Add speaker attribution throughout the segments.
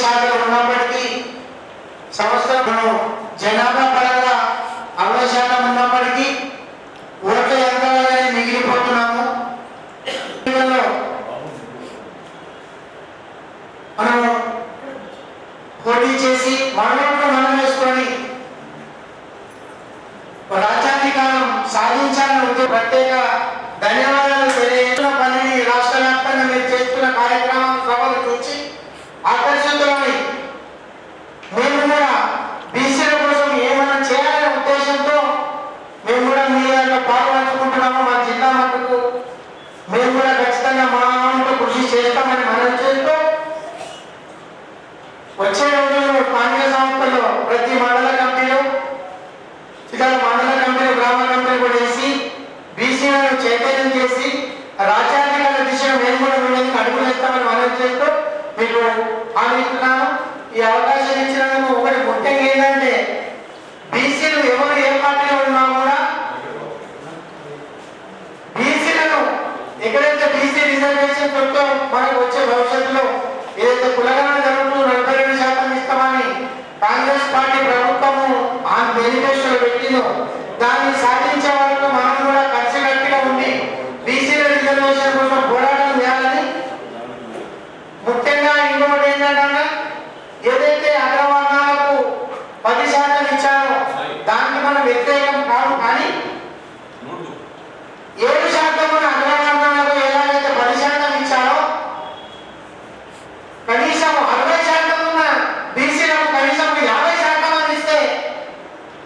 Speaker 1: 60% ఉన్నప్పటికీ సంవత్సరం జనాభా పరంగా 60% ఉన్నప్పటికీ ఓట్ల యంత్రాలుగానే మిగిలిపోతున్నాము. మనం పోటీ చేసి మనోట్లు మనం వేసుకొని రాజ్యాధికారం సాధించాలని ప్రత్యేక ధన్యవాదాలు తెలియజేస్తున్న పనిని రాష్ట్ర వ్యాప్తంగా మీరు చేస్తున్న కార్యక్రమాలు సభలు చూసి ఆకర్షితులమై మేము కూడా బీసీల కోసం ఏమైనా చేయాలనే ఉద్దేశంతో మేము కూడా మీ దాంట్లో పాల్పంచుకుంటున్నాము. మా జిల్లా మట్టుకు మేము కూడా ఖచ్చితంగా మా వంతు కృషి చేస్తామని మనం చేస్తూ వచ్చే రోజుల్లో స్థానిక సంస్థల్లో ప్రతి మండల కమిటీలు ఇతర మండల కమిటీలు గ్రామ కమిటీలు కూడా వేసి బీసీలను చైతన్యం చేసి రాజ్యాధికార దిశగా మేము కూడా వీళ్ళకి అడుగులు వేస్తామని మనం చేస్తూ మీకు హామీ ఇస్తున్నాను. ఈ అవకాశం ఇచ్చినందుకు ఒకటి ముఖ్యంగా ఏంటంటే బీసీలు ఎవరు ఏ పార్టీలో ఉన్నా కూడా బీసీలను ఎక్కడైతే బీసీ రిజర్వేషన్ చుట్టూ మనకు వచ్చే భవిష్యత్తులో ఏదైతే కులగణన జరుగుతూ 42% ఇస్తామని కాంగ్రెస్ పార్టీ ప్రభుత్వము ఆ మేనిఫెస్టోలో పెట్టిందో దాన్ని సాధించే వరకు మనం కూడా కలిసికట్టుగా ఉండి బీసీల రిజర్వేషన్ కోసం పోరాటం చేయాలని ముఖ్యంగా ఇంకొకటి ఏంటంటే ఏదైతే అగ్రవర్ణాలకు 10% ఇచ్చారో దానికి మనం వ్యతిరేకం కాదు, కానీ 7% ఉన్న అగ్రవర్ణాలకు ఎలాగైతే 10% ఇచ్చారో కనీసం 60% ఉన్న బీసీలకు కనీసం 50% అందిస్తే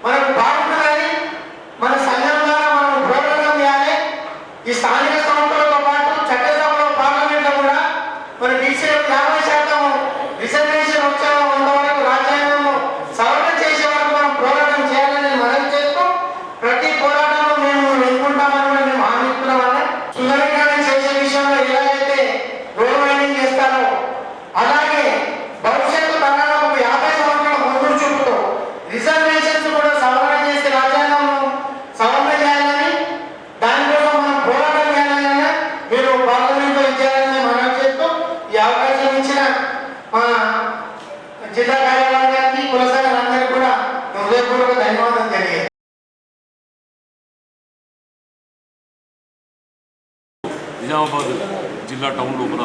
Speaker 1: మనకు బాగుంటుందని మన సంఘం ద్వారా మనం పోరాటం చేయాలి. ఈ స్థానిక సంస్థలతో పాటు చట్టసభలో పార్లమెంట్లో కూడా మన బీసీలకు 50% రిజర్వేషన్ వచ్చే వరకు రాజ్యాంగంలో సవరణ చేసే వరకు మనం పోరాటం చేయాలని మనం చేస్తూ ప్రతి పోరాటంలో మేము ఎన్నుకుంటామని కూడా మేము హామీ ఇస్తున్నామని సుందరీకరణ చేసే విషయంలో ఎలాగైతే రోడ్ వైండింగ్ చేస్తారో అలాగే భవిష్యత్తు తరాలకు 50 సంవత్సరాల ముందు చూపుతూ రిజర్వేషన్స్ కూడా సవరణ చేసి రాజ్యాంగంలో సవరణ చేయాలని దానికోసం మనం పోరాటం చేయాలని మీరు పార్లమెంట్లో ఇచ్చారని మనం చేస్తూ ఈ అవకాశం ఇచ్చిన మా జిల్లా కార్యాలయానికి కుల సంఘాలందరికీ కూడా హృదయపూర్వక ధన్యవాదాలు తెలియజేస్తాను.
Speaker 2: నిజామాబాద్ జిల్లా టౌన్ లోపల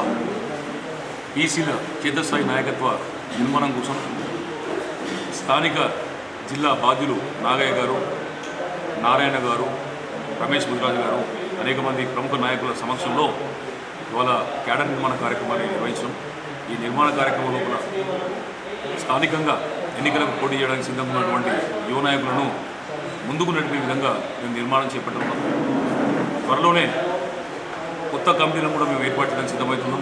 Speaker 2: బీసీల క్షేత్రస్థాయి నాయకత్వ నిర్మాణం కోసం స్థానిక జిల్లా బాధ్యులు నాగయ్య గారు, నారాయణ గారు, రమేష్ ముదిరాజు గారు అనేక మంది ప్రముఖ నాయకుల సమక్షంలో ఇవాళ క్యాడర్ నిర్మాణ కార్యక్రమాన్ని నిర్వహించడం. ఈ నిర్మాణ కార్యక్రమం లోపల స్థానికంగా ఎన్నికలకు పోటీ చేయడానికి సిద్ధంగా ఉన్నటువంటి యువ నాయకులను ముందుకు నడిపే విధంగా మేము నిర్మాణం చేపట్టడం. త్వరలోనే కొత్త కమిటీలను కూడా మేము ఏర్పాటు చేయడానికి సిద్ధమవుతున్నాం.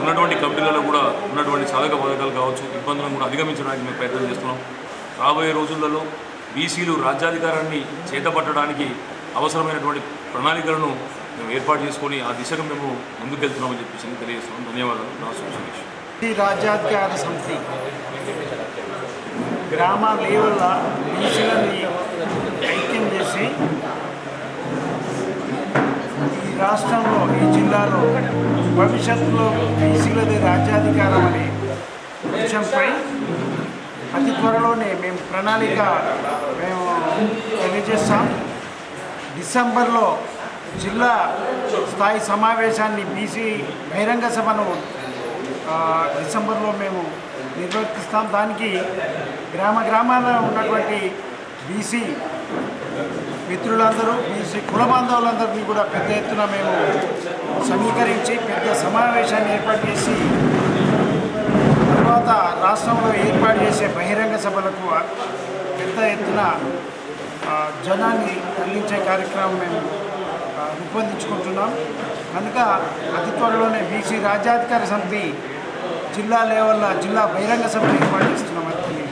Speaker 2: ఉన్నటువంటి కమిటీలలో కూడా ఉన్నటువంటి సాధక బాధకాలు కావచ్చు, ఇబ్బందులను కూడా అధిగమించడానికి మేము ప్రయత్నం చేస్తున్నాం. రాబోయే రోజులలో బీసీలు రాజ్యాధికారాన్ని చేతపట్టడానికి అవసరమైనటువంటి ప్రణాళికలను మేము ఏర్పాటు చేసుకొని ఆ దిశగా మేము ముందుకెళ్తున్నామని చెప్పేసి తెలియజేస్తున్నాం. ధన్యవాదాలు. నా సురేష్.
Speaker 3: ఈ రాజ్యాధికార సమితి గ్రామ లెవెల్ల బీసీలని ఐక్యం చేసి ఈ రాష్ట్రంలో ఈ జిల్లాలో భవిష్యత్తులో బీసీలది రాజ్యాధికారం అనే విషయంపై అతి త్వరలోనే మేము ప్రణాళిక తెలియజేస్తాం. డిసెంబర్లో జిల్లా స్థాయి సమావేశాన్ని బీసీ బహిరంగ సభను డిసెంబర్లో మేము నిర్వర్తిస్తాం. దానికి గ్రామాల్లో ఉన్నటువంటి బీసీ మిత్రులందరూ, బీసీ కుల బాంధవులందరినీ కూడా పెద్ద ఎత్తున మేము సమీకరించి పెద్ద సమావేశాన్ని ఏర్పాటు చేసి తర్వాత రాష్ట్రంలో ఏర్పాటు చేసే బహిరంగ సభలకు పెద్ద ఎత్తున జనాన్ని అందించే కార్యక్రమం మేము రూపొందించుకుంటున్నాం. కనుక అతి త్వరలోనే బీసీ రాజ్యాధికార సమితి జిల్లా లెవెల్లో జిల్లా బహిరంగ సభ ఏర్పాటు చేస్తున్నామని తెలియజేస్తున్నాం.